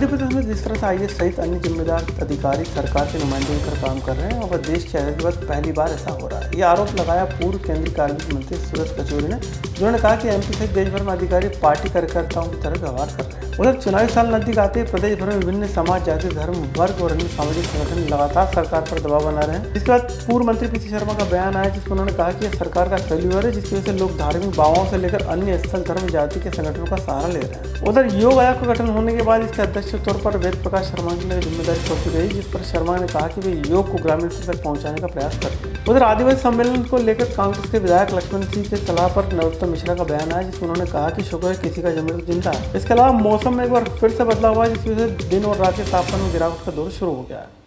मध्य प्रदेश में जिस तरह से आईएएस सहित अन्य जिम्मेदार अधिकारी सरकार के नुमाइंदे होकर काम कर रहे हैं, वह देश की आज़ादी के बाद पहली बार ऐसा हो रहा है। यह आरोप लगाया पूर्व केंद्रीय कार्मिक मंत्री सुरेश कचौरी ने, जिन्होंने कहा कि एमपी सहित देश भर में अधिकारी पार्टी कार्यकर्ताओं की तरह व्यवहार कर रहे हैं। उधर चुनावी साल नजदीक आते ही प्रदेश भर में विभिन्न समाज, जाति, धर्म, वर्ग और अन्य सामाजिक संगठन लगातार सरकार पर दबाव बना रहे हैं। इसके बाद पूर्व मंत्री पीसी शर्मा का बयान आया, जिसमें उन्होंने कहा कि यह सरकार का फेल्यूर है, जिसकी वजह से लोग धार्मिक भावों से लेकर अन्य स्थल, धर्म, जाति के संगठनों का सहारा ले रहे हैं। उधर योग आयोग का गठन होने के बाद इसके अध्यक्ष के तौर पर वेद प्रकाश शर्मा की जिम्मेदारी सौंपी गई, जिस पर शर्मा ने कहा कि वे योग को ग्रामीण स्तर तक पहुंचाने का प्रयास करते हैं। उधर आदिवासी सम्मेलन को लेकर कांग्रेस के विधायक लक्ष्मण सिंह के सलाह पर नरोत्तम मिश्रा का बयान आया, जिसमें उन्होंने कहा कि शुक्र है किसी का जमीन तो जिंदा है। इसके अलावा मौसम में एक बार फिर से बदलाव हुआ, जिसकी वजह से दिन और रात के तापमान में गिरावट का दौर शुरू हो गया है।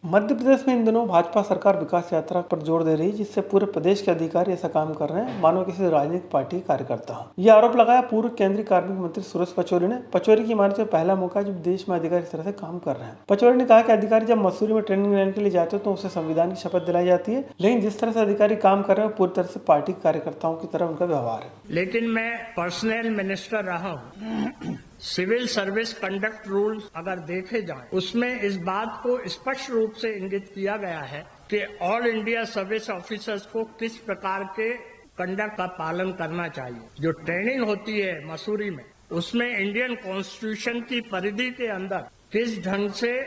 मध्य प्रदेश में इन दिनों भाजपा सरकार विकास यात्रा पर जोर दे रही है, जिससे पूरे प्रदेश के अधिकारी ऐसा काम कर रहे हैं मानो किसी राजनीतिक पार्टी के कार्यकर्ता हो। यह आरोप लगाया पूर्व केंद्रीय कार्मिक मंत्री सुरेश कचौरी ने। पचौरी की माने तो पहला मौका जब देश में अधिकारी इस तरह से काम कर रहे हैं। पचौरी ने कहा कि अधिकारी जब मसूरी में ट्रेनिंग लेने के लिए जाते हैं तो उसे संविधान की शपथ दिलाई जाती है, लेकिन जिस तरह से अधिकारी काम कर रहे हैं पूरी तरह से पार्टी कार्यकर्ताओं की तरह उनका व्यवहार है। लेकिन मैं पर्सनल मिनिस्टर रहा हूँ, सिविल सर्विस कंडक्ट रूल्स अगर देखे जाएं, उसमें इस बात को स्पष्ट रूप से इंगित किया गया है कि ऑल इंडिया सर्विस ऑफिसर्स को किस प्रकार के कंडक्ट का पालन करना चाहिए। जो ट्रेनिंग होती है मसूरी में, उसमें इंडियन कॉन्स्टिट्यूशन की परिधि के अंदर किस ढंग से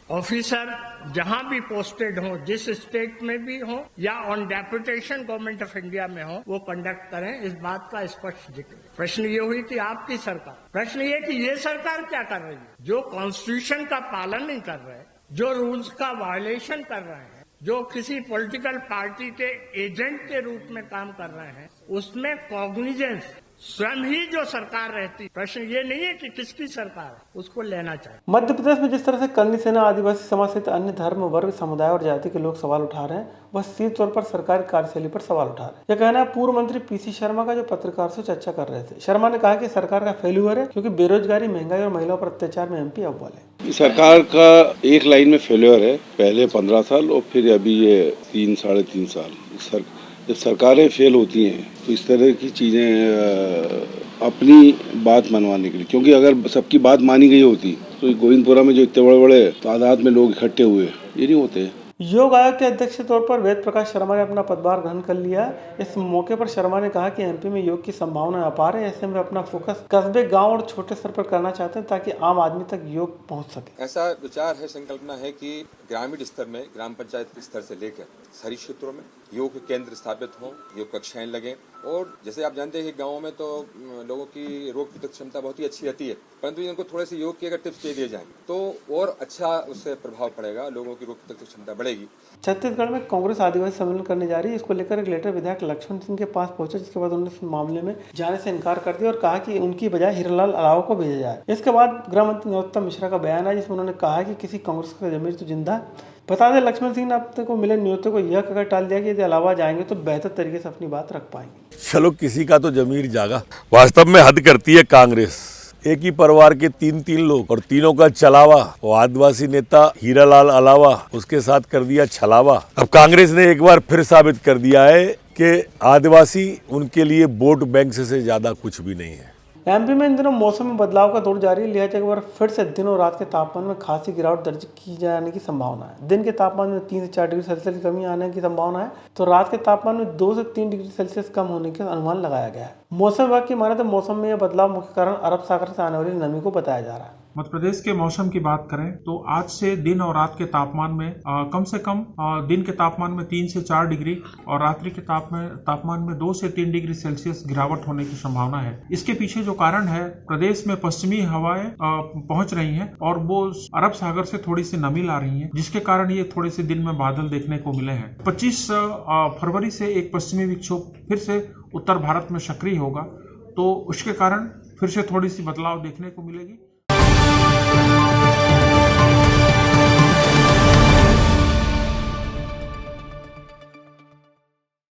ऑफिसर जहां भी पोस्टेड हो, जिस स्टेट में भी हो या on deputation government of India में हो, वो कंडक्ट करें, इस बात का स्पष्ट जिक्र। प्रश्न ये हुई कि आपकी सरकार, प्रश्न ये कि ये सरकार क्या कर रही है? जो कॉन्स्टिट्यूशन का पालन नहीं कर रहे, जो रूल्स का वायलेशन कर रहे हैं, जो किसी पॉलिटिकल पार्टी के एजेंट के रूप में काम कर रहे हैं, उसमें कॉग्निजेंस स्वयं ही जो सरकार रहती, प्रश्न ये नहीं है कि किसकी सरकार है, उसको लेना चाहिए। मध्य प्रदेश में जिस तरह से करनी सेना, आदिवासी समाज सहित अन्य धर्म, वर्ग, समुदाय और जाति के लोग सवाल उठा रहे हैं, वह सीधे तौर पर सरकारी कार्यशैली पर सवाल उठा रहे हैं। यह कहना है पूर्व मंत्री पीसी शर्मा का, जो पत्रकार से चर्चा कर रहे थे। शर्मा ने कहा कि सरकार का फेल्यूर है, क्योंकि बेरोजगारी, महंगाई और महिलाओं पर अत्याचार में एमपी अव्वल है। सरकार का एक लाइन में फेल्यूर है, पहले 15 साल और फिर अभी ये 3 साढ़े 3 साल। जब सरकारें फेल होती हैं तो इस तरह की चीज़ें अपनी बात मनवाने के लिए, क्योंकि अगर सबकी बात मानी गई होती तो गोविंदपुरा में जो इतने बड़े बड़े तादाद में लोग इकट्ठे हुए, ये नहीं होते। योग आयोग के अध्यक्ष के तौर पर वेद प्रकाश शर्मा ने अपना पदभार ग्रहण कर लिया। इस मौके पर शर्मा ने कहा कि एमपी में योग की संभावना अपार है। ऐसे में अपना फोकस कस्बे, गांव और छोटे स्तर पर करना चाहते हैं, ताकि आम आदमी तक योग पहुंच सके। ऐसा विचार है, संकल्पना है कि ग्रामीण स्तर में, ग्राम पंचायत स्तर से लेकर शहरी क्षेत्रों में योग केंद्र स्थापित हों, योग कक्षाएं लगें। और जैसे आप जानते हैं कि गाँव में तो लोगों की रोग प्रतिरोधक क्षमता बहुत ही अच्छी रहती है, परंतु इनको थोड़े से योग के अगर टिप्स दे दिए जाएं तो और अच्छा उससे प्रभाव पड़ेगा, लोगों की रोग प्रतिरोधक क्षमता बढ़ेगी। छत्तीसगढ़ में कांग्रेस आदिवासी सम्मेलन करने जा रही है। इसको लेकर एक लेटर विधायक लक्ष्मण सिंह के पास पहुंचा, जिसके बाद उन्होंने इस मामले में जाने से इनकार कर दिया और कहा कि उनकी बजाय हीरालाल अलावा को भेजा जाए। इसके बाद गृह मंत्री नरोत्तम मिश्रा का बयान है, जिसमें उन्होंने कहा कि किसी कांग्रेस का जमीर तो जिंदा है। बता दें, लक्ष्मण सिंह ने अब तक को मिले न्योते को यह कहकर टाल दिया कि यदि अलावा जाएंगे तो बेहतर तरीके से अपनी बात रख पाएंगे। चलो, किसी का तो जमीर जागा। वास्तव में हद करती है कांग्रेस। एक ही परिवार के 3 लोग और तीनों का चलावा, वो आदिवासी नेता हीरालाल अलावा, उसके साथ कर दिया छलावा। अब कांग्रेस ने एक बार फिर साबित कर दिया है कि आदिवासी उनके लिए वोट बैंक से ज्यादा कुछ भी नहीं है। एमपी में इन दिनों मौसम में बदलाव का दौर जारी है, लिहाजा एक बार फिर से दिन और रात के तापमान में खासी गिरावट दर्ज की जाने की संभावना है। दिन के तापमान में 3 से 4 डिग्री सेल्सियस की कमी आने की संभावना है, तो रात के तापमान में 2 से 3 डिग्री सेल्सियस कम होने का अनुमान लगाया गया है। मौसम विभाग की माने तो मौसम में यह बदलाव मुख्य कारण अरब सागर से आने वाली नमी को बताया जा रहा है। मध्य प्रदेश के मौसम की बात करें तो आज से दिन और रात के तापमान में कम से कम दिन के तापमान में 3 से 4 डिग्री और रात्रि के तापमान में 2 से 3 डिग्री सेल्सियस गिरावट होने की संभावना है। इसके पीछे जो कारण है, प्रदेश में पश्चिमी हवाएं पहुंच रही हैं और वो अरब सागर से थोड़ी सी नमी ला रही हैं, जिसके कारण ये थोड़े से दिन में बादल देखने को मिले हैं। 25 फरवरी से एक पश्चिमी विक्षोभ फिर से उत्तर भारत में सक्रिय होगा, तो उसके कारण फिर से थोड़ी सी बदलाव देखने को मिलेगी।